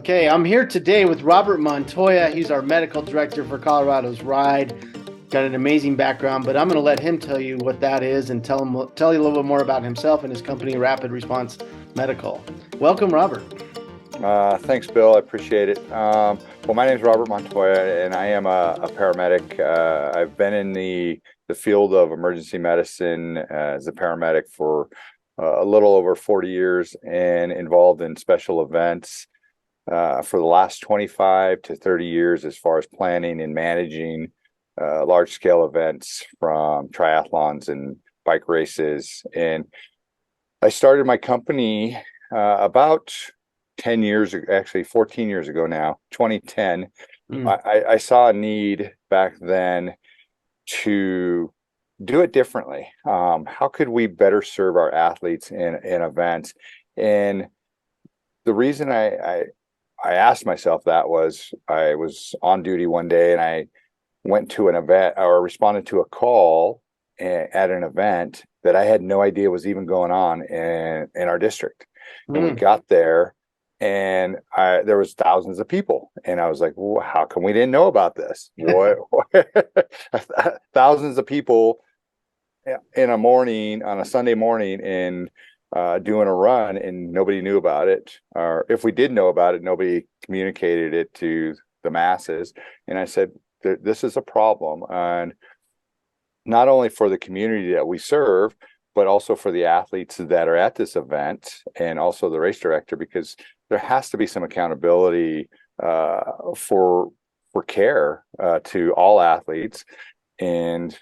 Okay, I'm here today with Robert Montoya. He's our medical director for Colorado's Ride. Got an amazing background, but I'm going to let him tell you what that is and tell you a little bit more about himself and his company, Rapid Response Medical. Welcome, Robert. Thanks, Bill. I appreciate it. Well, my name is Robert Montoya, and I am a paramedic. I've been in the field of emergency medicine as a paramedic for a little over 40 years and involved in special events for the last 25 to 30 years as far as planning and managing large-scale events from triathlons and bike races. And I started my company about 10 years ago, actually 14 years ago now, 2010. I saw a need back then to do it differently. How could we better serve our athletes in events? And the reason I asked myself that was I was on duty one day and I went to an event or responded to a call at an event that I had no idea was even going on in our district. And we got there and there was thousands of people. And I was like, well, how come we didn't know about this? What? Thousands of people in a morning, on a Sunday morning, and doing a run, and nobody knew about it. Or if we did know about it, nobody communicated it to the masses. And I said, this is a problem. And not only for the community that we serve, but also for the athletes that are at this event and also the race director, because there has to be some accountability for care to all athletes. And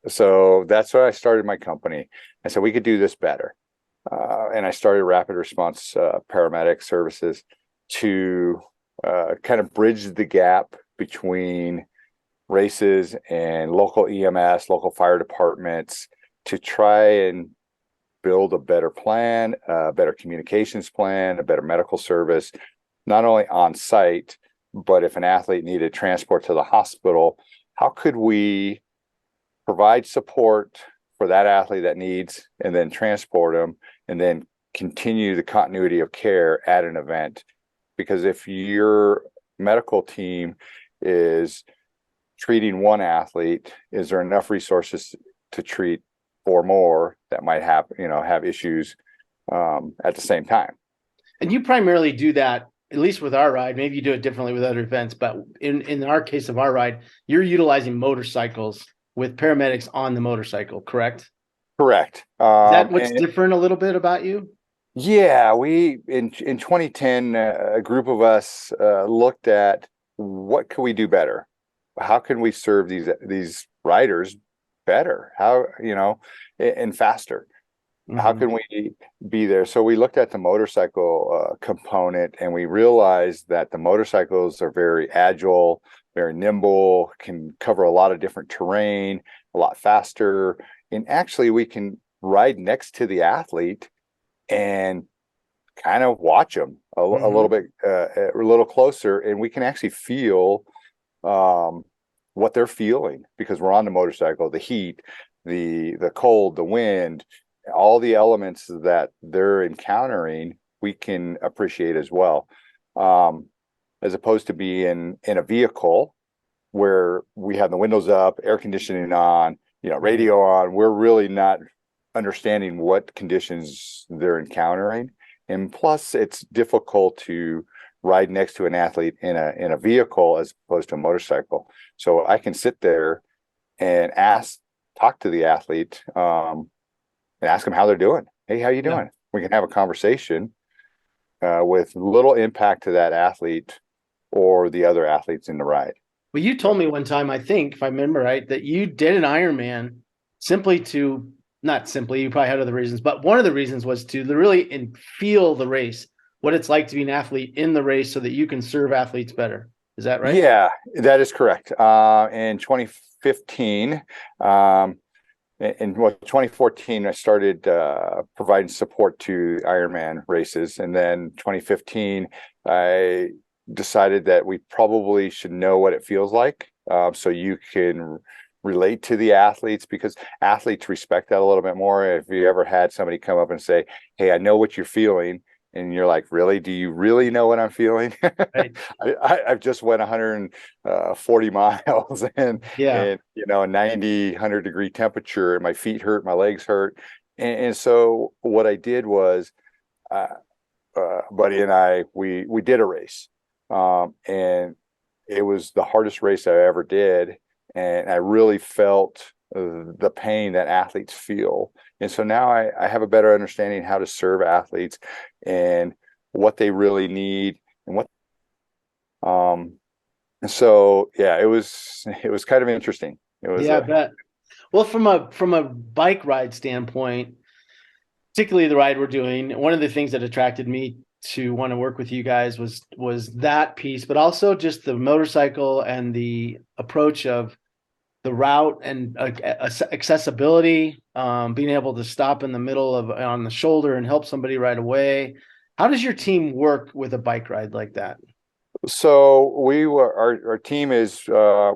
so that's why I started my company. I said we could do this better. And I started Rapid Response Paramedic Services to kind of bridge the gap between races and local EMS, local fire departments, to try and build a better plan, a better communications plan, a better medical service, not only on site, but if an athlete needed transport to the hospital, how could we provide support for that athlete that needs and then transport them and then continue the continuity of care at an event? Because if your medical team is treating one athlete, is there enough resources to treat four more that might have issues at the same time? And you primarily do that, at least with our ride. Maybe you do it differently with other events, but in our case of our ride, you're utilizing motorcycles with paramedics on the motorcycle, correct? Correct. Is that what's different a little bit about you? Yeah, we in 2010, a group of us looked at what can we do better? How can we serve these riders better? How, and faster? How can we be there? So we looked at the motorcycle component, and we realized that the motorcycles are very agile, very nimble, can cover a lot of different terrain, a lot faster. And actually, we can ride next to the athlete and kind of watch them a little bit, a little closer, and we can actually feel what they're feeling because we're on the motorcycle, the heat, the cold, the wind, all the elements that they're encountering, we can appreciate as well. As opposed to being in a vehicle where we have the windows up, air conditioning on, radio on, we're really not understanding what conditions they're encountering. And plus, it's difficult to ride next to an athlete in a vehicle as opposed to a motorcycle. So I can sit there and talk to the athlete and ask them how they're doing. Hey, how you doing? Yeah. We can have a conversation with little impact to that athlete or the other athletes in the ride. Well, you told me one time, I think, if I remember right, that you did an Ironman not simply, you probably had other reasons, but one of the reasons was to really feel the race, what it's like to be an athlete in the race so that you can serve athletes better. Is that right? Yeah, that is correct. In 2015, in 2014, I started providing support to Ironman races. And then 2015, I decided that we probably should know what it feels like so you can relate to the athletes, because athletes respect that a little bit more. If you ever had somebody come up and say, hey, I know what you're feeling, and you're like, really? Do you really know what I'm feeling? Right. I've just went 140 miles Yeah. and you know, 90, 100-degree temperature, and my feet hurt, my legs hurt. And so what I did was, uh, buddy and I, we did a race, and it was the hardest race I ever did, and I really felt the pain that athletes feel. And so now I have a better understanding how to serve athletes and what they really need and what. Um, and so yeah, it was kind of interesting. It was Yeah, I a bet. Well, from a bike ride standpoint, particularly the ride we're doing, one of the things that attracted me to want to work with you guys was that piece, but also just the motorcycle and the approach of the route and accessibility, being able to stop in the middle of on the shoulder and help somebody right away. How does your team work with a bike ride like that? So our team is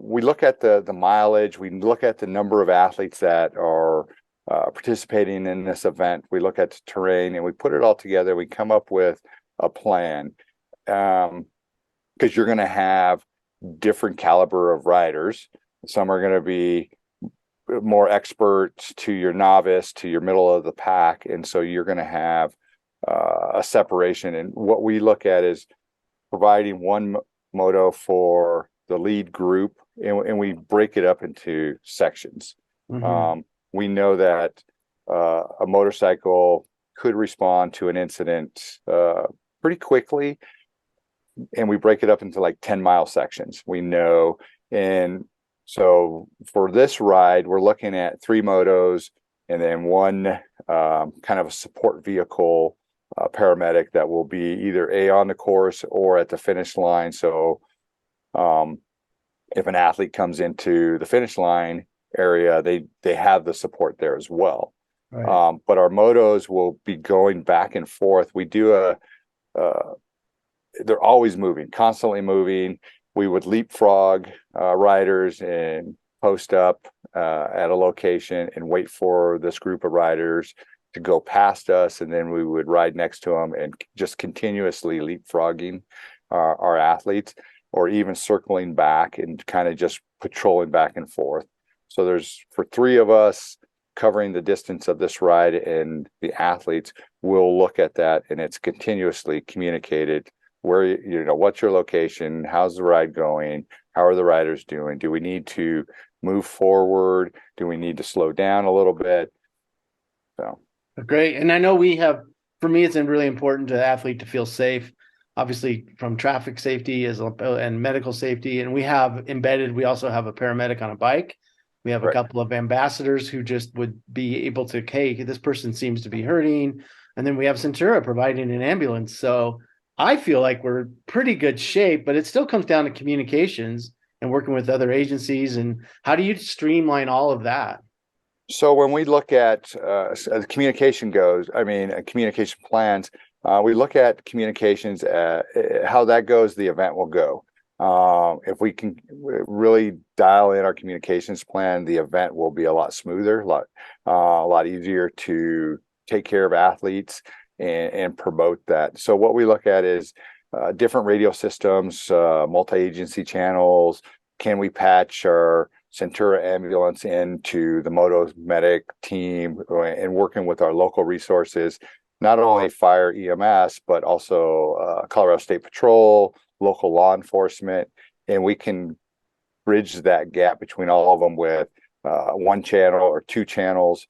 we look at the mileage, we look at the number of athletes that are participating in this event, we look at the terrain, and we put it all together. We come up with a plan, because you're going to have different caliber of riders. Some are going to be more expert to your novice to your middle of the pack, and so you're going to have a separation. And what we look at is providing one moto for the lead group, and we break it up into sections. Mm-hmm. We know that a motorcycle could respond to an incident pretty quickly, and we break it up into like 10-mile sections. We know. And so for this ride, we're looking at 3 motos and then one kind of a support vehicle, paramedic that will be either on the course or at the finish line. So if an athlete comes into the finish line area, they have the support there as well. Right. But our motos will be going back and forth. We do they're always moving, constantly moving. We would leapfrog riders and post up at a location and wait for this group of riders to go past us, and then we would ride next to them and just continuously leapfrogging our athletes, or even circling back and kind of just patrolling back and forth. So there's, for 3 of us covering the distance of this ride, and the athletes will look at that, and it's continuously communicated where, you know, what's your location, how's the ride going, how are the riders doing, do we need to move forward, do we need to slow down a little bit. So Great. And I know we have, for me, it's really important to the athlete to feel safe, obviously from traffic safety and medical safety. And we also have a paramedic on a bike. We have a right. couple of ambassadors who just would be able to, hey, this person seems to be hurting. And then we have Centura providing an ambulance. So I feel like we're pretty good shape, but it still comes down to communications and working with other agencies. And how do you streamline all of that? So when we look at as communication goes, I mean, communication plans, we look at communications, how that goes, the event will go. If we can really dial in our communications plan, the event will be a lot smoother, a lot easier to take care of athletes and promote that. So what we look at is different radio systems, multi-agency channels. Can we patch our Centura ambulance into the Moto Medic team, and working with our local resources, not only fire EMS, but also Colorado State Patrol, local law enforcement, and we can bridge that gap between all of them with one channel or 2 channels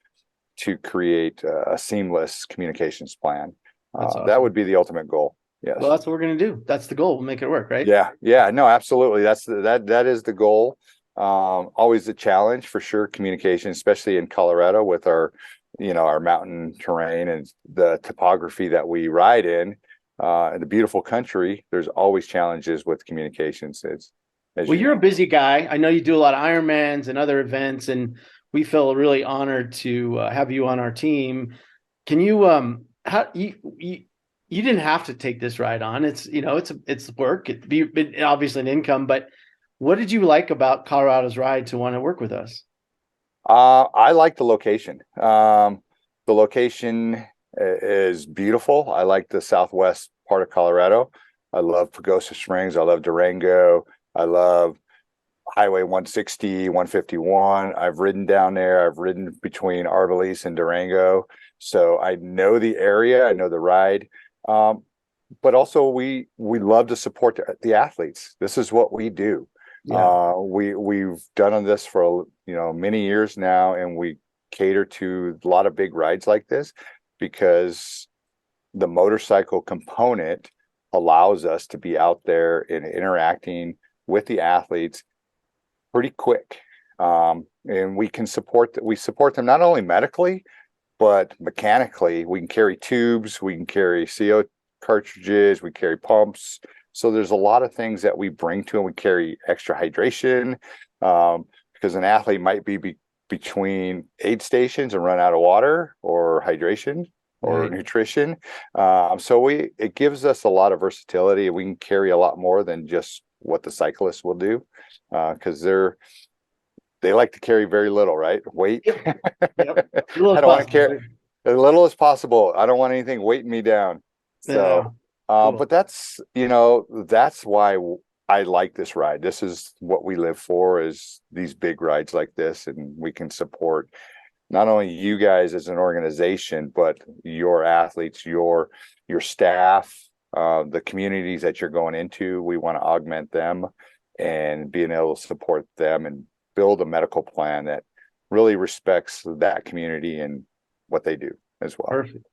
to create a seamless communications plan. That's That awesome. would be the ultimate goal. Yes. Well, that's what we're going to do. That's the goal. We'll make it work, right? Yeah, no, absolutely. That is the goal. Always a challenge for sure, communication, especially in Colorado with our, you know, our mountain terrain and the topography that we ride in, the beautiful country. There's always challenges with communications. As Well, you you're a know. busy guy. I know you do a lot of Ironmans and other events, and we feel really honored to have you on our team. Can you how you didn't have to take this ride on. It's, you know, it's work. It'd be obviously an income, but what did you like about Colorado's ride to want to work with us? I like the location. The location is beautiful. I like the southwest part of Colorado. I love Pagosa Springs. I love Durango. I love Highway 160, 151. I've ridden down there. I've ridden between Arbalise and Durango. So I know the area. I know the ride. But also we love to support the athletes. This is what we do. Yeah. We've done this for many years now, and we cater to a lot of big rides like this because the motorcycle component allows us to be out there and interacting with the athletes pretty quick. And we support them not only medically, but mechanically. We can carry tubes, we can carry CO cartridges, we carry pumps. So there's a lot of things that we bring to them. We carry extra hydration because an athlete might be between aid stations and run out of water or hydration or Right. nutrition. So it gives us a lot of versatility. We can carry a lot more than just what the cyclists will do because they like to carry very little, right? Weight. Yep. Yep. A little I as don't want to possible, carry right? as little as possible. I don't want anything weighting me down. Yeah. So, Cool. but that's why I like this ride. This is what we live for, is these big rides like this, and we can support not only you guys as an organization, but your athletes, your staff, the communities that you're going into. We want to augment them and being able to support them and build a medical plan that really respects that community and what they do as well. Perfect.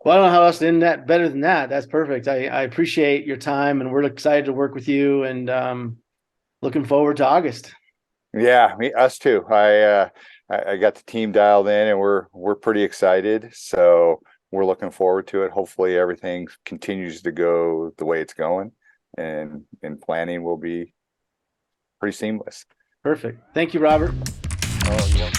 Well, I don't know how else to end that better than that. That's perfect. I appreciate your time, and we're excited to work with you, and looking forward to August. Yeah, us too. I got the team dialed in, and we're pretty excited. So we're looking forward to it. Hopefully everything continues to go the way it's going, and planning will be pretty seamless. Perfect. Thank you, Robert. Oh,